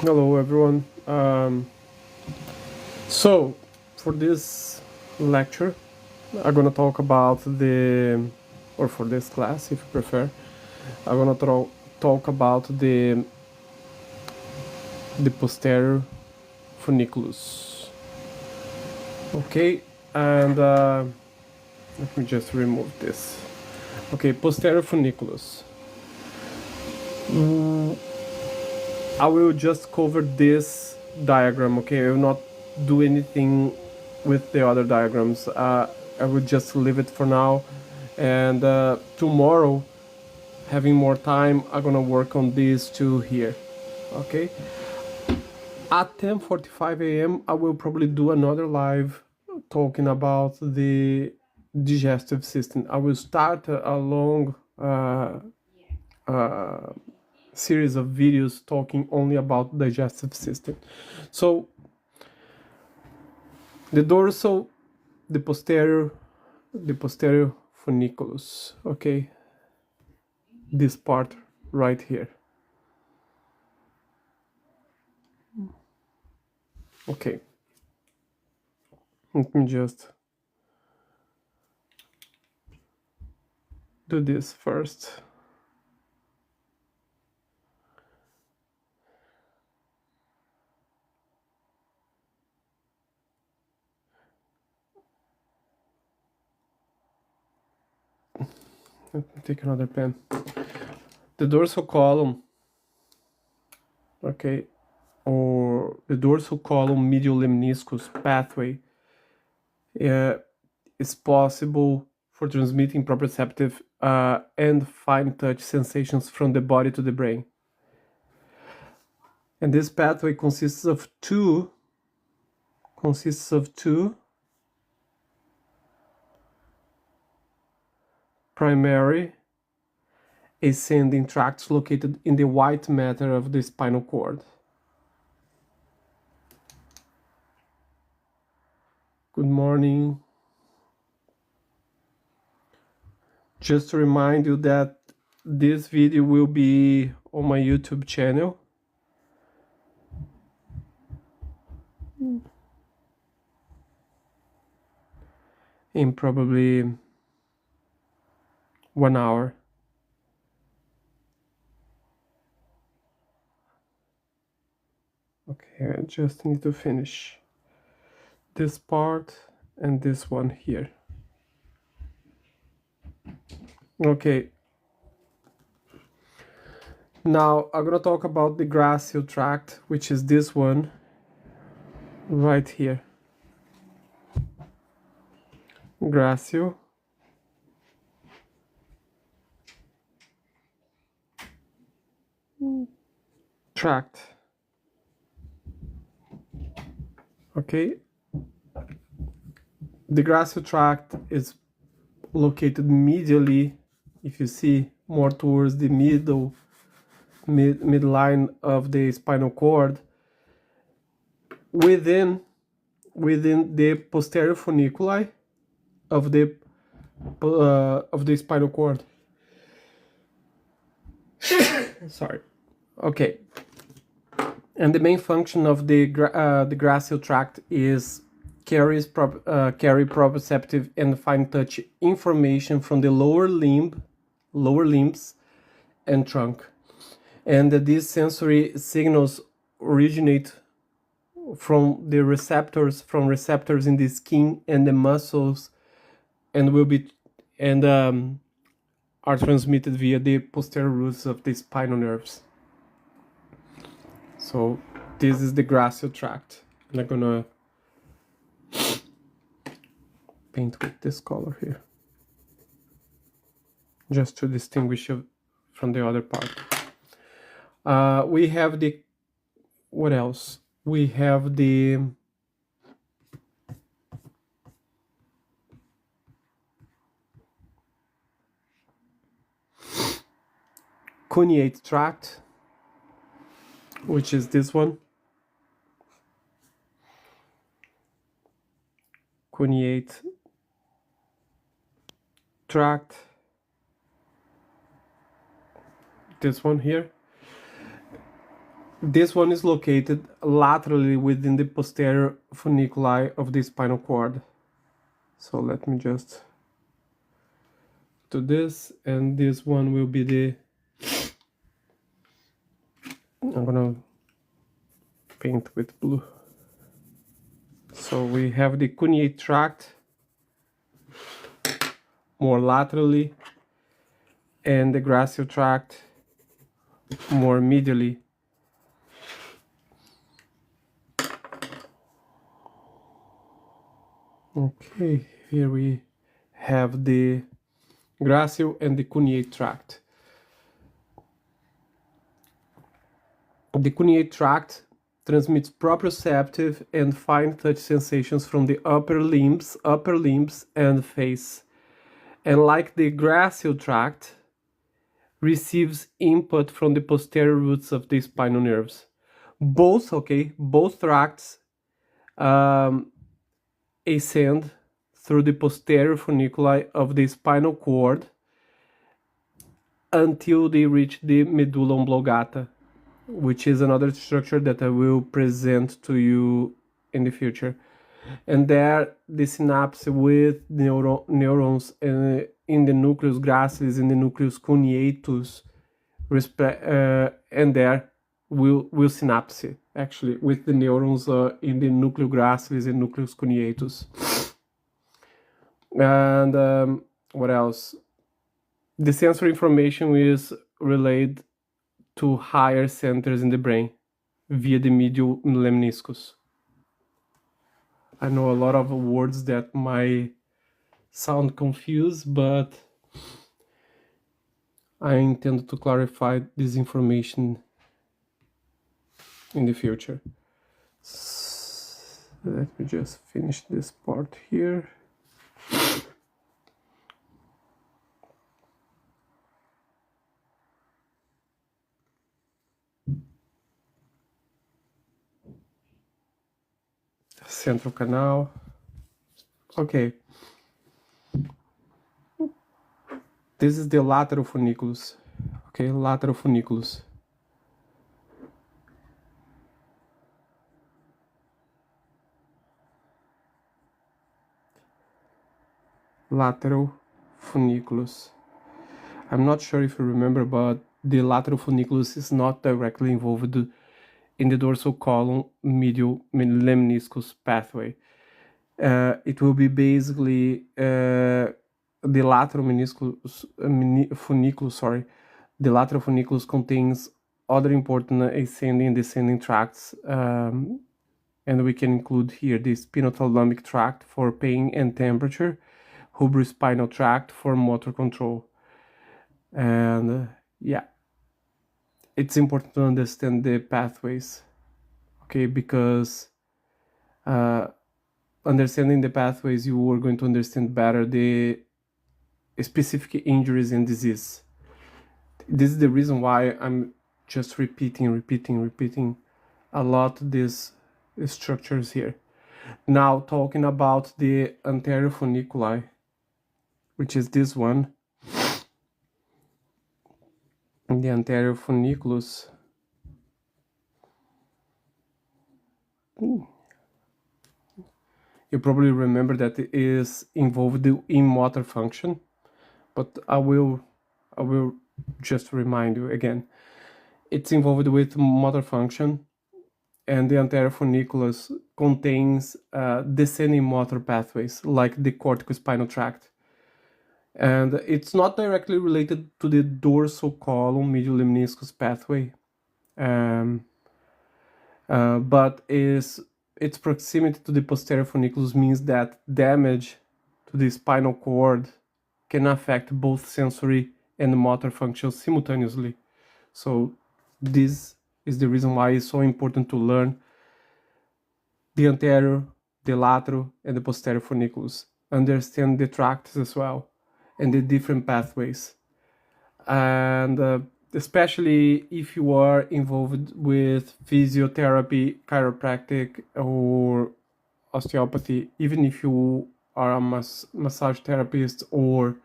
Hello everyone. So for this lecture, I'm gonna talk about or for this class, if you prefer, I'm gonna talk about the posterior funiculus. Okay, and let me just remove this. Okay, posterior funiculus. I will just cover this diagram, okay? I will not do anything with the other diagrams. I will just leave it for now. And tomorrow, having more time, I'm gonna work on these two here, okay? At 10:45 a.m., I will probably do another live talking about the digestive system. I will start a long series of videos talking only about digestive system. So the dorsal, the posterior funiculus, okay, this part right here. Okay, let me just do this first. Let me take another pen. The dorsal column, okay, or the dorsal column medial lemniscus pathway is possible for transmitting proprioceptive and fine touch sensations from the body to the brain. And this pathway consists of two primary ascending tracts located in the white matter of the spinal cord. Good morning. Just to remind you that this video will be on my YouTube channel. In probably 1 hour. Okay, I just need to finish this part and this one here. Okay. Now I'm gonna talk about the gracial tract, which is this one right here. Gracial tract. Okay. The gracial tract is located medially, if you see, more towards the midline of the spinal cord, within the posterior funiculi of the spinal cord. Sorry. Okay. And the main function of the gracial tract is carry proprioceptive and fine touch information from the lower limbs and trunk, and these sensory signals originate from receptors in the skin and the muscles, and are transmitted via the posterior roots of the spinal nerves. So this is the gracial tract, and I'm gonna paint with this color here, just to distinguish it from the other part. We have the, what else? We have the cuneate tract, which is this one. Cuneate tract, this one here. This one is located laterally within the posterior funiculi of the spinal cord. So let me just do this, and this one will be the, I'm gonna paint with blue. So we have the cuneate tract more laterally, and the gracial tract more medially. Okay, here we have the gracial and the cuneate tract. The cuneate tract transmits proprioceptive and fine touch sensations from the upper limbs and face. And like the gracial tract, receives input from the posterior roots of the spinal nerves. Both tracts ascend through the posterior funiculi of the spinal cord until they reach the medulla oblongata, which is another structure that I will present to you in the future. And there, the synapse with neurons in the nucleus gracilis and the nucleus cuneatus, and there will synapse actually with the neurons in the nucleus gracilis and nucleus cuneatus. And what else? The sensory information is relayed to higher centers in the brain via the medial lemniscus. I know a lot of words that might sound confused, but I intend to clarify this information in the future. Let me just finish this part here. Central canal. Okay. This is the lateral funiculus. Okay, lateral funiculus. Lateral funiculus. I'm not sure if you remember, but the lateral funiculus is not directly involved in the dorsal column medial lemniscus pathway. It will be basically the lateral funiculus, the lateral funiculus contains other important ascending and descending tracts, and we can include here the spinothalamic tract for pain and temperature, hubrospinal tract for motor control. And yeah, it's important to understand the pathways, okay, because understanding the pathways, you are going to understand better the specific injuries and disease. This is the reason why I'm just repeating a lot these structures here. Now, talking about the anterior funiculi, which is this one, the anterior funiculus. You probably remember that it is involved in motor function, but I will just remind you again. It's involved with motor function, and the anterior funiculus contains descending motor pathways like the corticospinal tract. And it's not directly related to the dorsal column medial lemniscus pathway, but its proximity to the posterior funiculus means that damage to the spinal cord can affect both sensory and motor function simultaneously. So this is the reason why it's so important to learn the anterior, the lateral, and the posterior funiculus. Understand the tracts as well, and the different pathways. And especially if you are involved with physiotherapy, chiropractic, or osteopathy, even if you are a massage therapist, or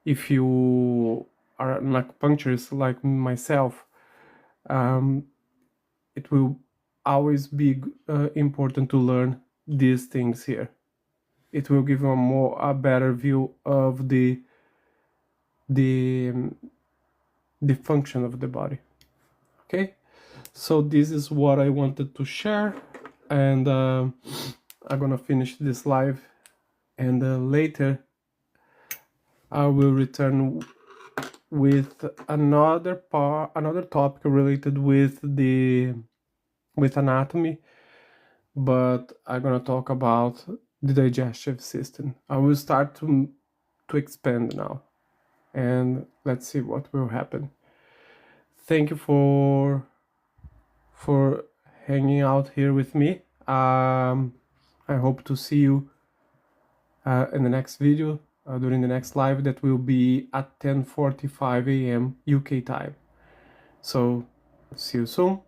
if you are an acupuncturist like myself, it will always be important to learn these things here. It will give you a better view of the function of the body. Okay, so this is what I wanted to share, and I'm gonna finish this live, and later I will return with another topic related with anatomy, but I'm gonna talk about the digestive system. I will start to expand now, and let's see what will happen. Thank you for hanging out here with me. I hope to see you in the next video, during the next live that will be at 10:45 a.m. UK time. So see you soon.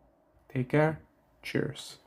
Take care. Cheers.